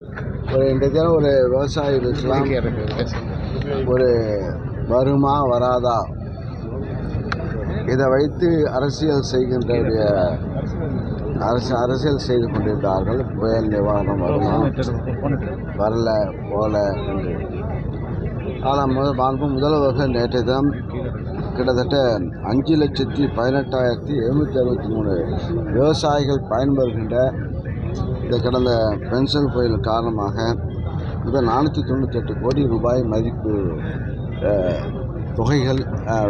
இன்றைய தினம் ஒரு விவசாயிகளுக்கெல்லாம் ஒரு வருமா வராதா இதை வைத்து அரசியல் செய்கின்றவருடைய அரசியல் செய்து கொண்டிருந்தார்கள். புயல் நிவாரணம் வருமா வரல போல என்று. ஆனால் முதல்வர்கள் நேற்றைய தினம் கிட்டத்தட்ட 5,18,763 விவசாயிகள் பயன்பெறுகின்ற இந்த கடந்த பென்ஷன் புயல் காரணமாக முதல் 498 கோடி ரூபாய் மதிப்பு தொகைகள்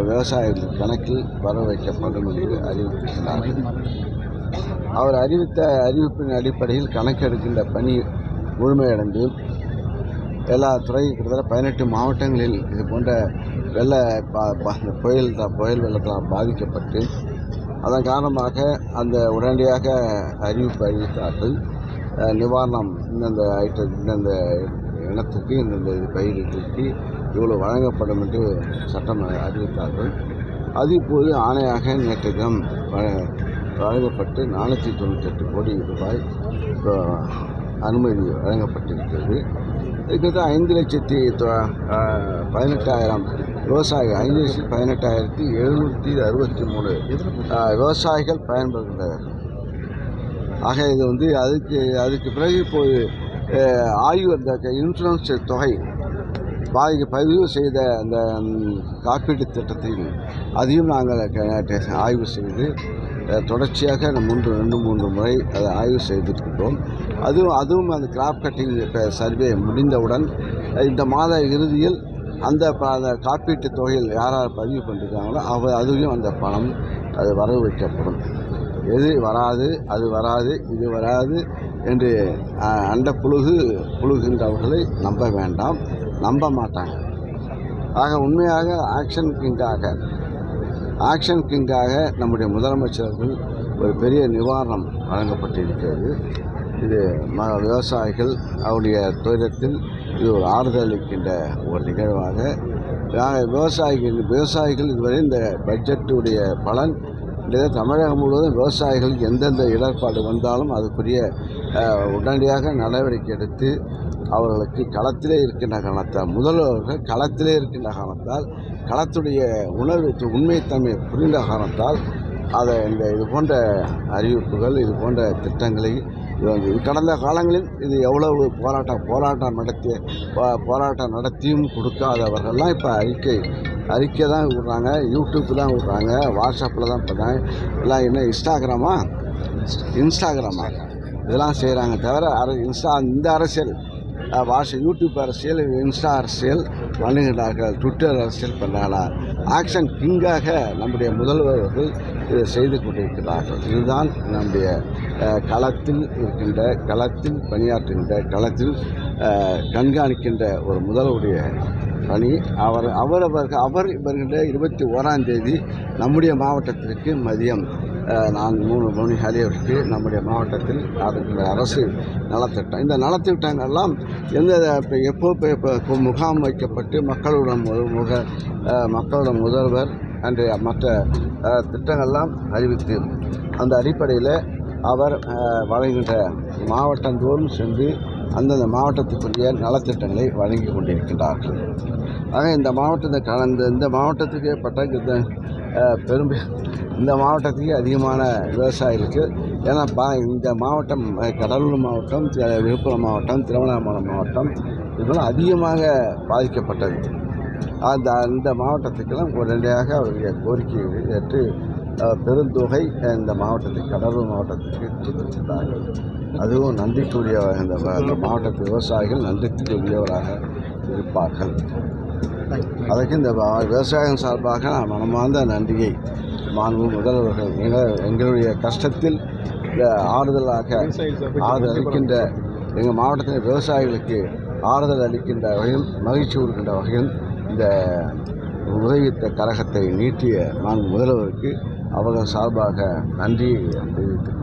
விவசாயிகள் கணக்கில் வர வைக்கப்படும் என்று அறிவித்திருக்கிறார்கள். அவர் அறிவித்த அறிவிப்பின் அடிப்படையில் கணக்கெடுக்கின்ற பணி முழுமையடைந்து எல்லா துறை கிட்டத்தட்ட 18 மாவட்டங்களில் இது போன்ற புயல் வெள்ளத்தால் பாதிக்கப்பட்டு அதன் காரணமாக அந்த உடனடியாக அறிவித்தார்கள். நிவாரணம் இந்தந்த இனத்துக்கு இந்தந்த பயிர்களுக்கு இவ்வளோ வழங்கப்படும் என்று சட்டம் அறிவித்தார்கள். அது இப்போது ஆணையாக நேற்று தினம் வழங்கப்பட்டு 498 கோடி ரூபாய் அனுமதி வழங்கப்பட்டிருக்கிறது. கிட்டத்தட்ட 5,18,000 விவசாயிகள் 5,18,763 விவசாயிகள் பயன்பெறுகின்றனர். ஆக இது அதுக்கு பிறகு இப்போது ஆய்வு அந்த இன்சூரன்ஸ் தொகை பதிவு செய்த அந்த காப்பீட்டு திட்டத்தில் அதையும் நாங்கள் ஆய்வு செய்து தொடர்ச்சியாக 2-3 முறை அதை ஆய்வு செய்திருக்கின்றோம். அதுவும் அந்த கிராப் கட்டிங் சர்வே முடிந்தவுடன் இந்த மாத இறுதியில் அந்த காப்பீட்டு தொகையில் யார் பதிவு பண்ணியிருக்காங்களோ அதுவும் அந்த பணம் அது வரவு வைக்கப்படும். எது வராது அது வராது இது வராது என்று அண்ட புழுகின்றவர்களை நம்ப வேண்டாம், நம்ப மாட்டாங்க. ஆக உண்மையாக ஆக்ஷன் கிங்காக நம்முடைய முதலமைச்சர்கள் ஒரு பெரிய நிவாரணம் வழங்கப்பட்டிருக்கிறது. இது விவசாயிகள் அவருடைய துயரத்தில் இது ஒரு ஆறுதல் அளிக்கின்ற ஒரு நிகழ்வாக விவசாயிகள் இதுவரை இந்த பட்ஜெட்டுடைய பலன் தமிழகம் முழுவதும் விவசாயிகளுக்கு எந்தெந்த இடர்பாடு வந்தாலும் அதுக்குரிய உடனடியாக நடவடிக்கை எடுத்து அவர்களுக்கு களத்திலே இருக்கின்ற காரணத்தால் முதல்வர்கள் களத்திலே இருக்கின்ற காரணத்தால் களத்துடைய உண்மைத்தன்மை புரிந்த காரணத்தால் அதை இது போன்ற அறிவிப்புகள் இது போன்ற திட்டங்களை கடந்த காலங்களில் இது எவ்வளவு போராட்டம் நடத்தியும் கொடுக்காதவர்கள்லாம் இப்போ அறிக்கை தான் விடுறாங்க, யூடியூப் தான் விடுறாங்க, வாட்ஸ்அப்பில் தான் பண்ணுறாங்க. எல்லாம் என்ன இன்ஸ்டாகிராமா இதெல்லாம் செய்கிறாங்க தவிர இந்த அரசியல் யூடியூப் அரசியல், இன்ஸ்டா அரசியல் பண்ணுகின்றார்கள், ட்விட்டர் அரசியல் பண்ணுறாங்களா? ஆக்ஷன் கிங்காக நம்முடைய முதல்வர்கள் இதை செய்து கொண்டிருக்கிறார்கள். இதுதான் நம்முடைய களத்தில் பணியாற்றுகின்ற களத்தில் கண்காணிக்கின்ற ஒரு முதல்வருடைய பணி. அவர் வருகின்ற 21ஆம் தேதி நம்முடைய மாவட்டத்திற்கு மதியம் 4-3 மணி அளவிற்கு நம்முடைய மாவட்டத்தில் அரசு நலத்திட்டம் இந்த நலத்திட்டங்கள்லாம் எப்போ முகாம் வைக்கப்பட்டு மக்களுடன் முதல்வர் அன்று மற்ற திட்டங்கள்லாம் அறிவித்து அந்த அடிப்படையில் அவர் வழங்குகின்ற மாவட்டந்தோறும் சென்று அந்தந்த மாவட்டத்துக்குரிய நலத்திட்டங்களை வழங்கி கொண்டிருக்கின்றார்கள். ஆக இந்த மாவட்டத்துக்கு இந்த மாவட்டத்துக்கு அதிகமான விவசாயிகளுக்கு ஏன்னா இந்த மாவட்டம் கடலூர் மாவட்டம், விழுப்புரம் மாவட்டம், திருவண்ணாமலை மாவட்டம் இதெல்லாம் அதிகமாக பாதிக்கப்பட்டது. இந்த மாவட்டத்துக்கெல்லாம் உடனடியாக அவருடைய கோரிக்கையை ஏற்று பெருந்தொகை இந்த மாவட்டத்துக்கு கடலூர் மாவட்டத்துக்கு கொடுத்திருக்கிறார்கள். அதுவும் நன்றிக்குரிய இந்த மாவட்டத்து விவசாயிகள் நன்றிக்குரியவராக இருப்பார்கள். அதற்கு இந்த விவசாயம் சார்பாக நான் மனமார்ந்த நன்றியை முதல்வர்கள் எங்களுடைய கஷ்டத்தில் ஆறுதல் அளிக்கின்ற எங்கள் மாவட்டத்தில் விவசாயிகளுக்கு ஆறுதல் அளிக்கின்ற வகையில் மகிழ்ச்சி கொடுக்கின்ற வகையில் இந்த உதவித்த கழகத்தை நீட்டிய நான் முதல்வருக்கு அவர்கள் சார்பாக நன்றியை தெரிவித்துக்